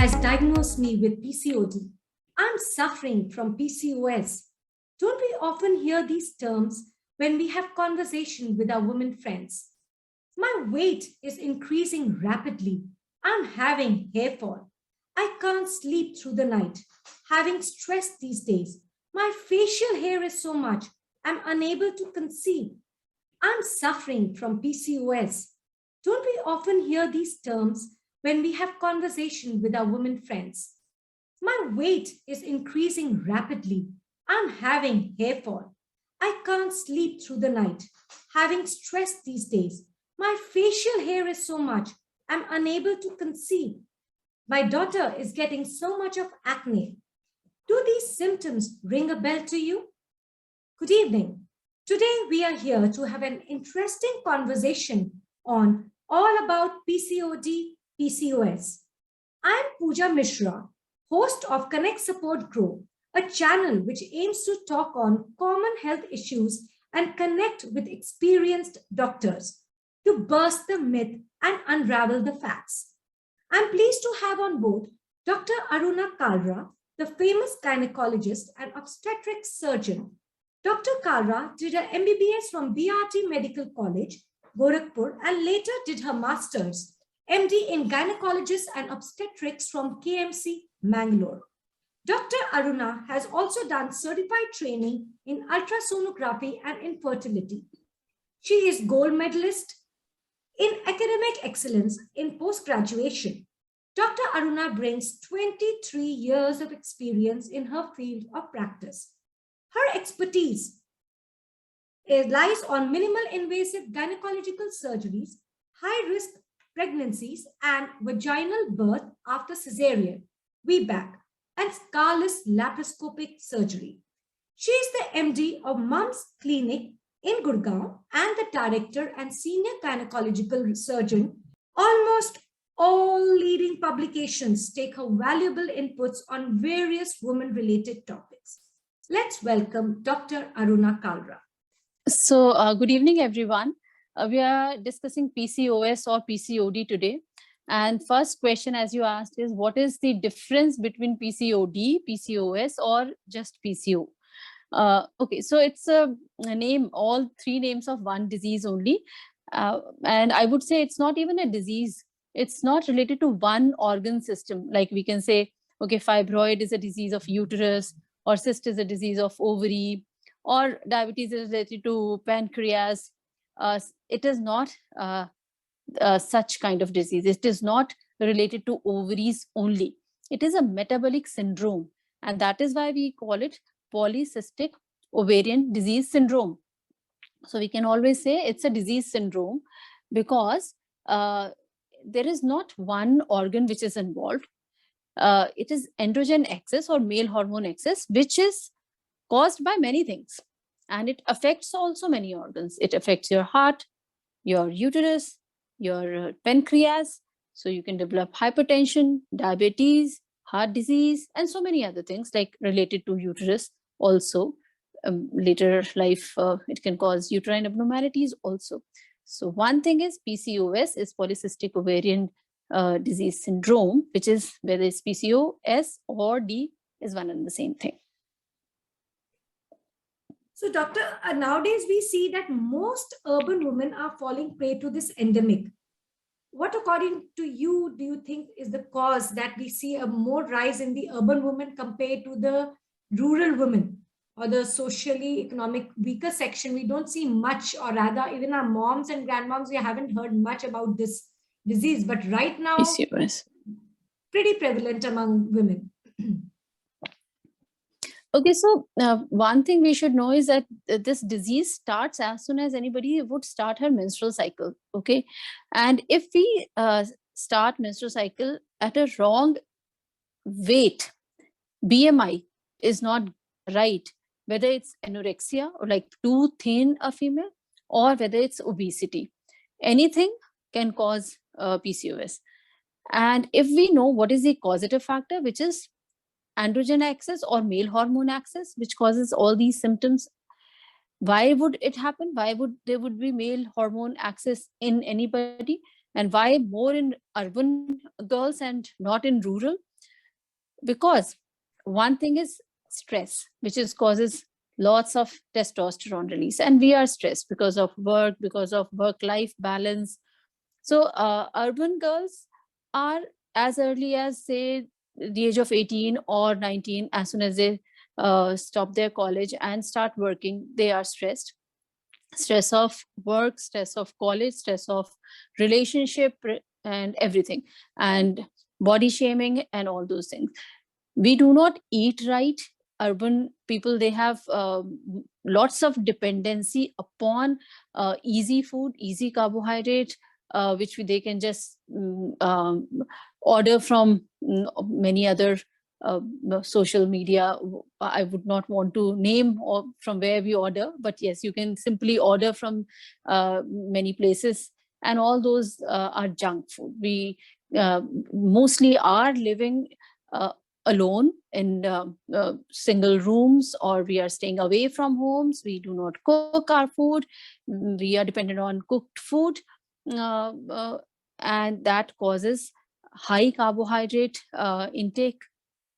has diagnosed me with PCOD. I'm suffering from PCOS. Don't we often hear these terms when we have conversation with our women friends? My weight is increasing rapidly. I'm having hair fall. I can't sleep through the night. Having stress these days. My facial hair is so much. I'm unable to conceive. I'm suffering from PCOS. Don't we often hear these terms when we have conversation with our women friends? My weight is increasing rapidly. I'm having hair fall. I can't sleep through the night. Having stress these days. My facial hair is so much. I'm unable to conceive. My daughter is getting so much of acne. Do these symptoms ring a bell to you? Good evening. Today we are here to have an interesting conversation on all about PCOD, PCOS. I am Pooja Mishra, host of Connect Support Grow, a channel which aims to talk on common health issues and connect with experienced doctors to burst the myth and unravel the facts. I'm pleased to have on board Dr. Aruna Kalra, the famous gynecologist and obstetric surgeon. Dr. Kalra did her MBBS from BRT Medical College, Gorakhpur, and later did her master's MD in Gynecologists and Obstetrics from KMC, Mangalore. Dr. Aruna has also done certified training in ultrasonography and infertility. She is gold medalist in academic excellence in post-graduation. Dr. Aruna brings 23 years of experience in her field of practice. Her expertise lies on minimal invasive gynecological surgeries, high-risk pregnancies, and vaginal birth after cesarean, VBAC, and scarless laparoscopic surgery. She is the MD of Mums Clinic in Gurgaon and the director and senior gynecological surgeon. Almost all leading publications take her valuable inputs on various women-related topics. Let's welcome Dr. Aruna Kalra. So, good evening, everyone. We are discussing PCOS or PCOD today. And first question, as you asked, is what is the difference between PCOD, PCOS, or just PCO? Okay, so it's a name, all three names of one disease only. And I would say it's not even a disease. It's not related to one organ system. Like we can say, okay, fibroid is a disease of uterus, or cyst is a disease of ovary, or diabetes is related to pancreas. It is not such kind of disease. It is not related to ovaries only. It is a metabolic syndrome. And that is why we call it polycystic ovarian disease syndrome. So we can always say it's a disease syndrome because there is not one organ which is involved. It is androgen excess or male hormone excess, which is caused by many things. And it affects also many organs. It affects your heart, your uterus, your pancreas. So you can develop hypertension, diabetes, heart disease, and so many other things like related to uterus also. Later life, it can cause uterine abnormalities also. So one thing is PCOS is polycystic ovarian disease syndrome, which is whether it's PCOS or D is one and the same thing. So doctor, nowadays we see that most urban women are falling prey to this endemic. What according to you do you think is the cause that we see a more rise in the urban women compared to the rural women or the socially economic weaker section? We don't see much, or rather even our moms and grandmoms, we haven't heard much about this disease, but right now PCOS. Pretty prevalent among women. Okay, so one thing we should know is that this disease starts as soon as anybody would start her menstrual cycle, okay? And if we start menstrual cycle at a wrong weight, BMI is not right, whether it's anorexia or like too thin a female, or whether it's obesity, anything can cause PCOS. And if we know what is the causative factor, which is androgen excess or male hormone excess, which causes all these symptoms, why would it happen? Why would there would be male hormone excess in anybody? And why more in urban girls and not in rural? because one thing is stress, which causes lots of testosterone release, and we are stressed because of work, because of work-life balance. So urban girls are as early as, say, the age of 18 or 19, as soon as they stop their college and start working, they are stressed. Stress of work, stress of college, stress of relationship, and everything, and body shaming and all those things. We do not eat right. Urban people, they have lots of dependency upon easy food, easy carbohydrate, which they can just order from many other social media. I would not want to name or from where we order, but yes, you can simply order from many places, and all those are junk food. We mostly are living alone in single rooms, or we are staying away from homes. We do not cook our food. We are dependent on cooked food, uh, uh, and that causes high carbohydrate intake,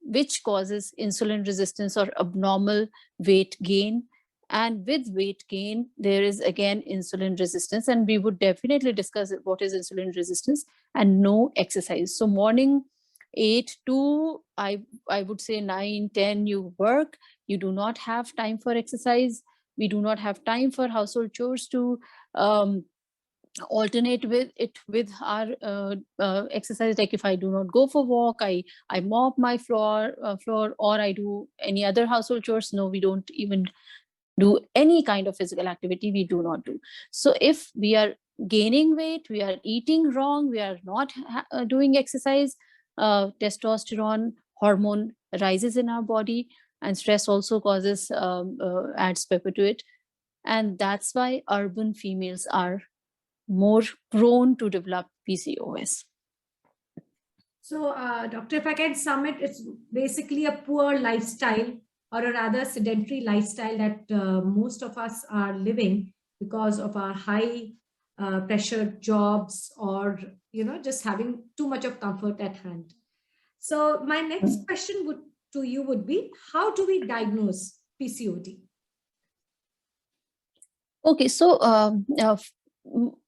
which causes insulin resistance or abnormal weight gain. And with weight gain, there is again insulin resistance. And we would definitely discuss what is insulin resistance. And no exercise. So morning 8 to I would say 9, 10, you work, you do not have time for exercise. We do not have time for household chores to um, alternate with it with our exercise. Like if I do not go for walk, I mop my floor, or I do any other household chores. No, we don't even do any kind of physical activity. We do not do. So if we are gaining weight, we are eating wrong, we are not doing exercise, testosterone hormone rises in our body, and stress also causes adds pepper to it. And that's why urban females are more prone to develop PCOS. So, doctor, if I can sum it, it's basically a poor lifestyle, or a rather sedentary lifestyle, that most of us are living because of our high pressure jobs, or just having too much of comfort at hand. So, my next question to you would be, how do we diagnose PCOD? Okay, so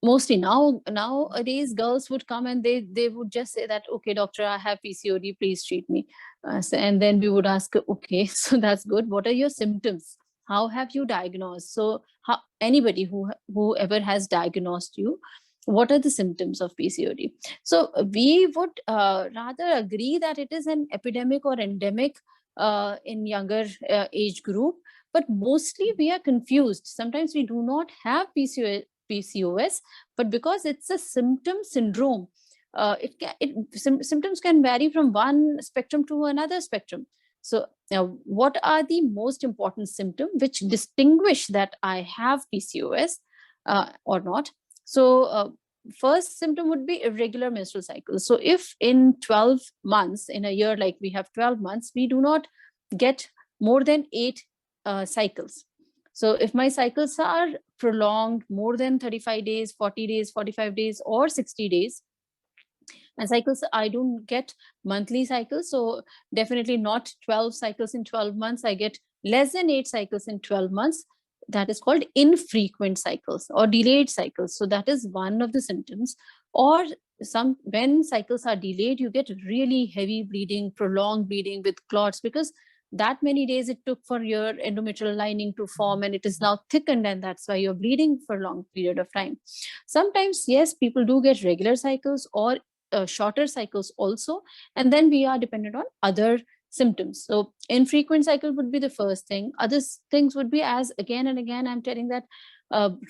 mostly nowadays girls would come and they would just say that, okay, doctor, I have PCOD, please treat me. And then we would ask, okay, so that's good. What are your symptoms? How have you diagnosed? So anybody whoever has diagnosed you, what are the symptoms of PCOD? So we would rather agree that it is an epidemic or endemic in younger age group, but mostly we are confused. Sometimes we do not have PCOS, but because it's a symptom syndrome, symptoms can vary from one spectrum to another spectrum. So now, what are the most important symptoms which distinguish that I have PCOS or not? So first symptom would be irregular menstrual cycles. So if in 12 months, in a year, like we have 12 months, we do not get more than 8 cycles. So if my cycles are prolonged more than 35 days, 40 days, 45 days, or 60 days, and cycles, I don't get monthly cycles. So definitely not 12 cycles in 12 months. I get less than 8 cycles in 12 months. That is called infrequent cycles or delayed cycles. So that is one of the symptoms. Or when cycles are delayed, you get really heavy bleeding, prolonged bleeding with clots, because that many days it took for your endometrial lining to form, and it is now thickened, and that's why you're bleeding for a long period of time. Sometimes, yes, people do get regular cycles or shorter cycles also, and then we are dependent on other symptoms. So infrequent cycle would be the first thing. Other things would be, as again and again I'm telling, that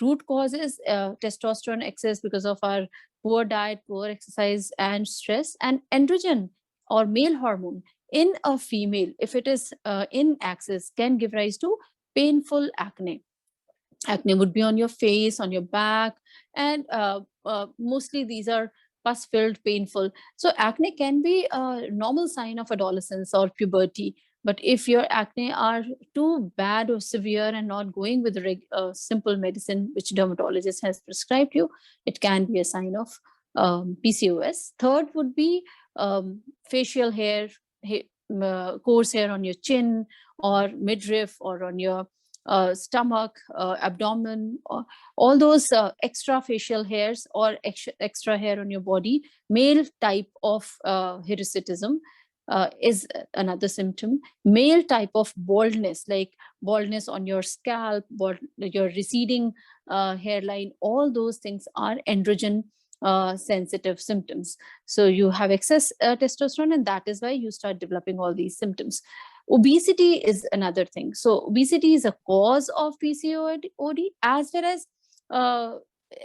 root causes testosterone excess because of our poor diet, poor exercise, and stress. And androgen or male hormone in a female, if it is in excess, can give rise to painful acne. Acne would be on your face, on your back, and mostly these are pus filled, painful. So acne can be a normal sign of adolescence or puberty. But if your acne are too bad or severe and not going with simple medicine which dermatologist has prescribed you, it can be a sign of PCOS. Third would be facial hair coarse hair on your chin or midriff or on your stomach, abdomen, or all those extra facial hairs or extra hair on your body, male type of hirsutism is another symptom. Male type of baldness, like baldness on your scalp, your receding hairline, all those things are androgen sensitive symptoms. So you have excess testosterone, and that is why you start developing all these symptoms. Obesity is another thing. So obesity is a cause of PCOD, as well as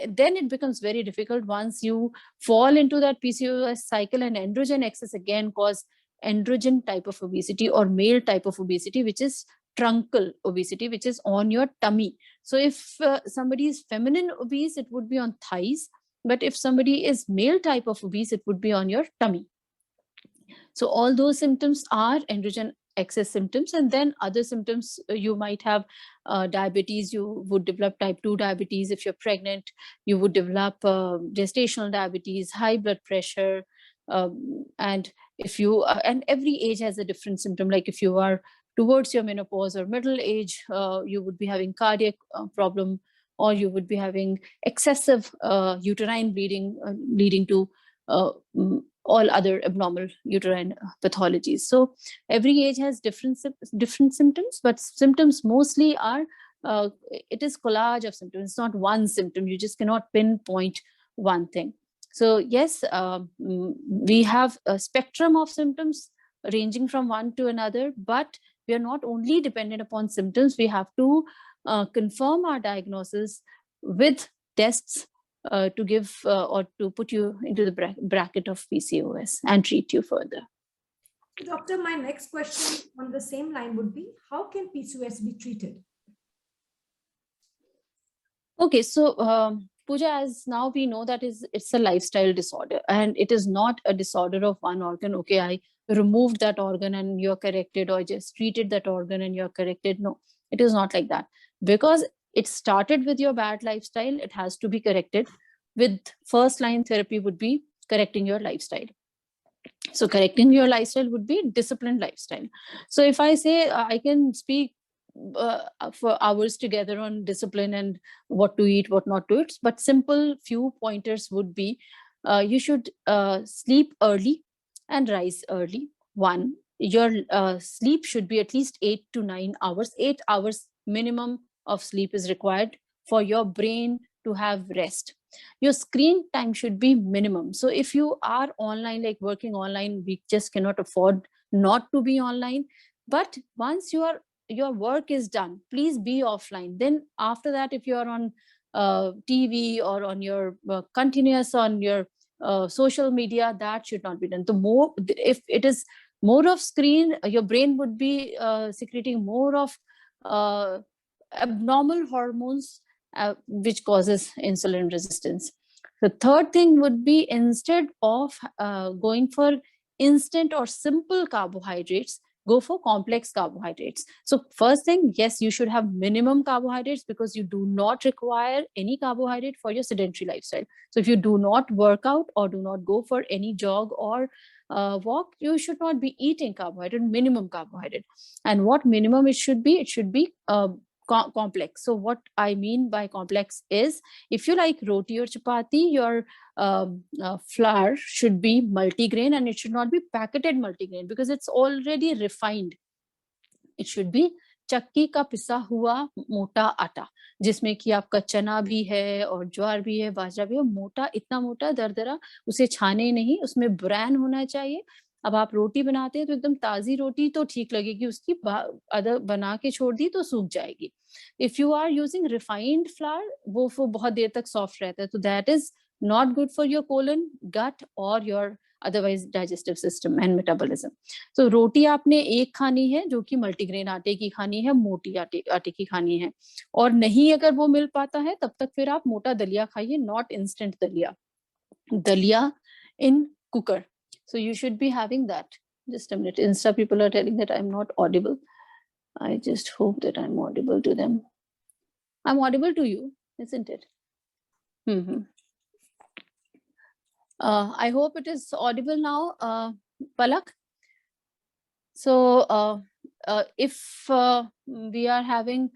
then it becomes very difficult once you fall into that PCOS cycle, and androgen excess again cause androgen type of obesity or male type of obesity, which is truncal obesity, which is on your tummy. So if somebody is feminine obese, it would be on thighs. But if somebody is male type of obese, it would be on your tummy. So all those symptoms are androgen excess symptoms. And then other symptoms, you might have diabetes, you would develop type 2 diabetes. If you're pregnant, you would develop gestational diabetes, high blood pressure. And if you, and every age has a different symptom. Like if you are towards your menopause or middle age, you would be having cardiac problem, or you would be having excessive uterine bleeding, leading to all other abnormal uterine pathologies. So every age has different symptoms, but symptoms mostly are, it is collage of symptoms. It's not one symptom. You just cannot pinpoint one thing. So yes, we have a spectrum of symptoms ranging from one to another, but we are not only dependent upon symptoms. We have to confirm our diagnosis with tests to give or to put you into the bracket of PCOS and treat you further. Doctor, my next question on the same line would be, how can PCOS be treated? Okay, so Pooja, as now we know that it's a lifestyle disorder, and it is not a disorder of one organ. Okay, I removed that organ and you're corrected, or just treated that organ and you're corrected. No, it is not like that. Because it started with your bad lifestyle, it has to be corrected. With first line therapy would be correcting your lifestyle. So correcting your lifestyle would be disciplined lifestyle. So if I say I can speak for hours together on discipline and what to eat, what not to eat, but simple few pointers would be, you should sleep early and rise early. One, your sleep should be at least 8 to 9 hours. 8 hours minimum of sleep is required for your brain to have rest. Your screen time should be minimum. So if you are online, like working online, we just cannot afford not to be online. But once your work is done, please be offline. Then after that, if you are on TV or on your continuous on your social media, that should not be done. The more, if it is more of screen, your brain would be secreting more of abnormal hormones, which causes insulin resistance. The third thing would be, instead of going for instant or simple carbohydrates, go for complex carbohydrates. So first thing, yes, you should have minimum carbohydrates, because you do not require any carbohydrate for your sedentary lifestyle. So if you do not work out or do not go for any jog or walk, you should not be eating carbohydrate, minimum carbohydrate. And what minimum it should be? It should be complex. So what I mean by complex is, if you like roti or chapati, your flour should be multigrain, and it should not be packeted multigrain, because it's already refined. It should be चक्की का पिसा हुआ मोटा आटा, जिसमें कि आपका चना भी है और ज्वार भी है, बाजरा भी है, मोटा, इतना मोटा दरदरा, उसे छाने नहीं, उसमें ब्रैन होना चाहिए। अब आप रोटी बनाते हैं तो एकदम ताजी रोटी तो ठीक लगेगी, उसकी अदर बना के छोड़ दी तो सूख जाएगी। If you are using refined flour, वो बहुत देर तक सॉफ्ट रहता है, तो that is not good for your colon, gut और your otherwise digestive system and metabolism. तो रोटी आपने एक खानी है जो कि मल्टीग्रेन आटे की खानी है, मोटी आटे की खानी है, और नहीं अगर वो मिल पाता है तब तक फिर आप मोटा दलिया खाइए, नॉट इंस्टेंट दलिया इन cooker. So you should be having that. Just a minute. Insta people are telling that I'm not audible. I just hope that I'm audible to them. I'm audible to you, isn't it? I hope it is audible now, Palak. So if we are having,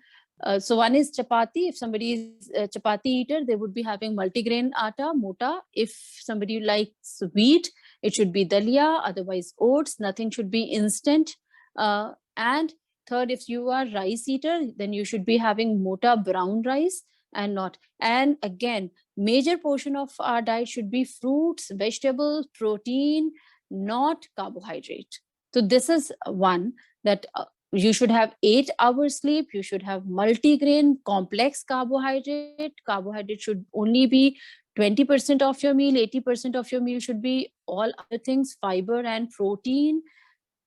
so one is chapati. If somebody is a chapati eater, they would be having multigrain atta, mota. If somebody likes wheat, it should be dalia, otherwise oats. Nothing should be instant. And third, if you are rice eater, then you should be having mota brown rice and not. And again, major portion of our diet should be fruits, vegetables, protein, not carbohydrate. So this is one, that you should have 8 hours sleep. You should have multigrain, complex carbohydrate. Carbohydrate should only be 20% of your meal. 80% of your meal should be all other things, fiber and protein.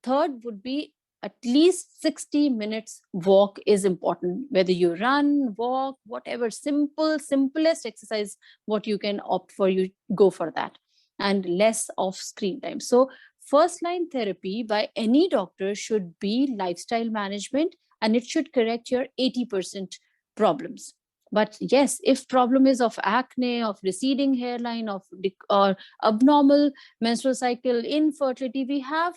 Third would be at least 60 minutes walk is important, whether you run, walk, whatever, simplest exercise, what you can opt for, you go for that. And less of screen time. So first line therapy by any doctor should be lifestyle management, and it should correct your 80% problems. But yes, if problem is of acne, of receding hairline, or abnormal menstrual cycle, infertility, we have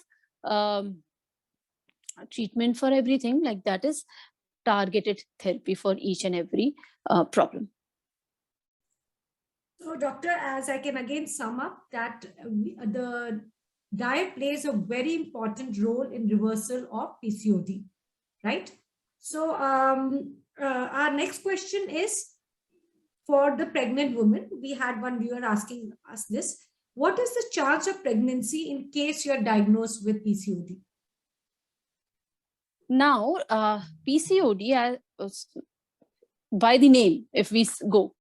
treatment for everything. Like, that is targeted therapy for each and every problem. So, doctor, as I can again sum up that the diet plays a very important role in reversal of PCOD, right? So, our next question is for the pregnant woman. We had one viewer asking us this. What is the chance of pregnancy in case you're diagnosed with PCOD? Now, PCOD, by the name, if we go,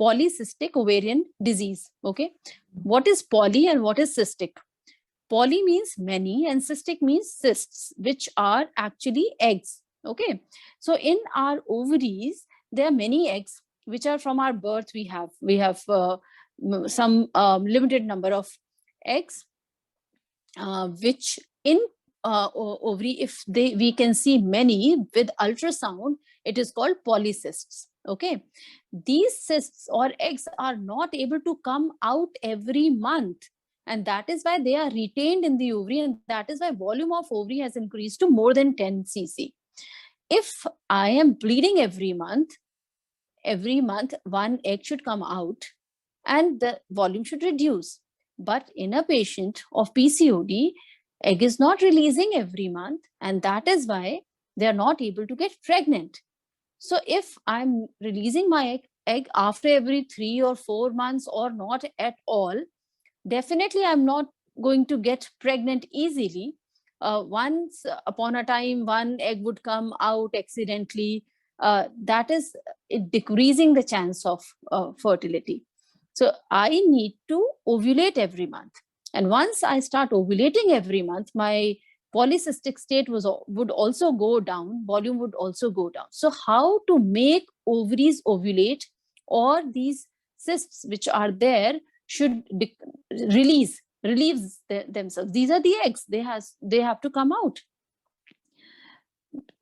polycystic ovarian disease. Okay, what is poly and what is cystic? Poly means many and cystic means cysts, which are actually eggs. Okay, so in our ovaries, there are many eggs which are from our birth. We have some limited number of eggs, which in ovary, if we can see many with ultrasound, it is called polycysts. Okay, these cysts or eggs are not able to come out every month, and that is why they are retained in the ovary, and that is why volume of ovary has increased to more than 10 cc. If I am bleeding every month one egg should come out and the volume should reduce. But in a patient of PCOD, egg is not releasing every month, and that is why they are not able to get pregnant. So if I'm releasing my egg after every 3 or 4 months or not at all, definitely I'm not going to get pregnant easily. Once upon a time, one egg would come out accidentally. That is decreasing the chance of fertility. So I need to ovulate every month. And once I start ovulating every month, my polycystic state would also go down, volume would also go down. So how to make ovaries ovulate, or these cysts which are there should release themselves. These are the eggs, they have to come out.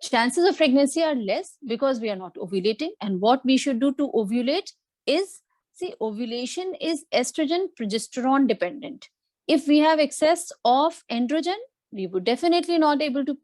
Chances of pregnancy are less because we are not ovulating. And what we should do to ovulate is, see, ovulation is estrogen progesterone dependent. If we have excess of androgen, we would definitely not able to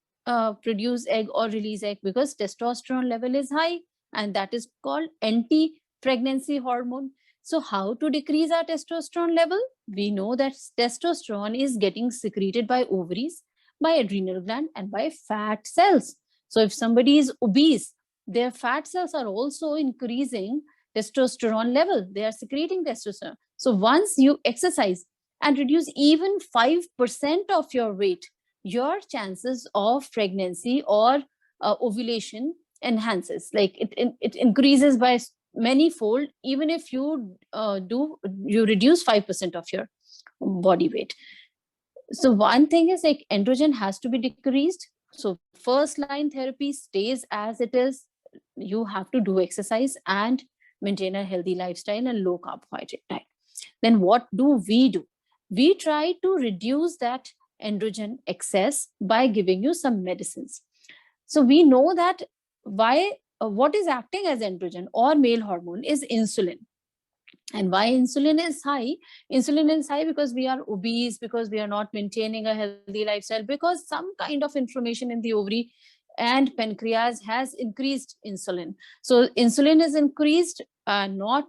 produce egg or release egg, because testosterone level is high, and that is called anti-pregnancy hormone. So how to decrease our testosterone level? We know that testosterone is getting secreted by ovaries, by adrenal gland, and by fat cells. So if somebody is obese, their fat cells are also increasing testosterone level. They are secreting testosterone. So once you exercise and reduce even 5% of your weight, your chances of pregnancy or ovulation enhances. Like it increases by many fold, even if you reduce 5% of your body weight. So one thing is, like, androgen has to be decreased. So first line therapy stays as it is. You have to do exercise and maintain a healthy lifestyle and low carbohydrate diet. Then what do? We try to reduce that androgen excess by giving you some medicines. So we know that what is acting as androgen or male hormone is insulin. And why insulin is high? Insulin is high because we are obese, because we are not maintaining a healthy lifestyle, because some kind of inflammation in the ovary and pancreas has increased insulin. So insulin is increased, not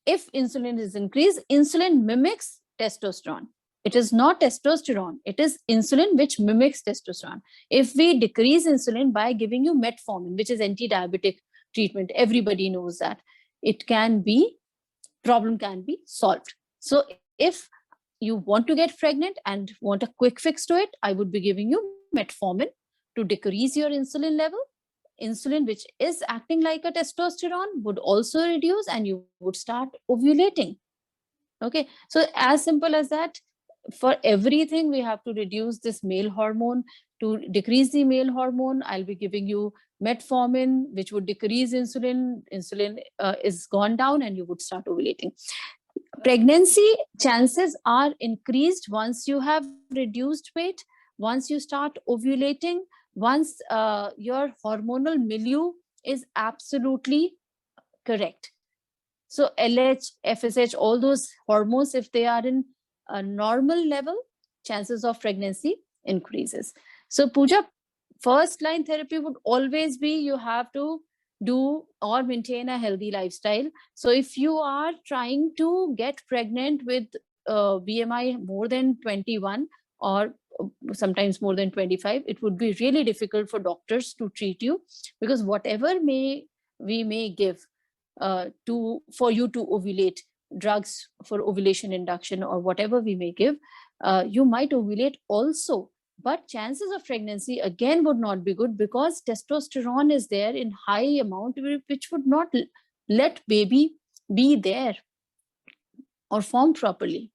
if insulin is increased, insulin mimics testosterone. It is not testosterone, it is insulin which mimics testosterone. If we decrease insulin by giving you metformin, which is anti-diabetic treatment, everybody knows that, it can be, problem can be solved. So if you want to get pregnant and want a quick fix to it, I would be giving you metformin to decrease your insulin level. Insulin, which is acting like a testosterone, would also reduce and you would start ovulating. Okay, so as simple as that. For everything, we have to reduce this male hormone. To decrease the male hormone, I'll be giving you metformin, which would decrease insulin. Insulin is gone down and you would start ovulating. Pregnancy chances are increased once you have reduced weight, once you start ovulating, once your hormonal milieu is absolutely correct. So LH, FSH, all those hormones, if they are in a normal level, chances of pregnancy increases. So Pooja, first line therapy would always be you have to do or maintain a healthy lifestyle. So if you are trying to get pregnant with BMI more than 21 or sometimes more than 25, it would be really difficult for doctors to treat you, because whatever we may give for you to ovulate, drugs for ovulation induction or whatever we may give, you might ovulate also, but chances of pregnancy again would not be good, because testosterone is there in high amount, which would not let baby be there or form properly.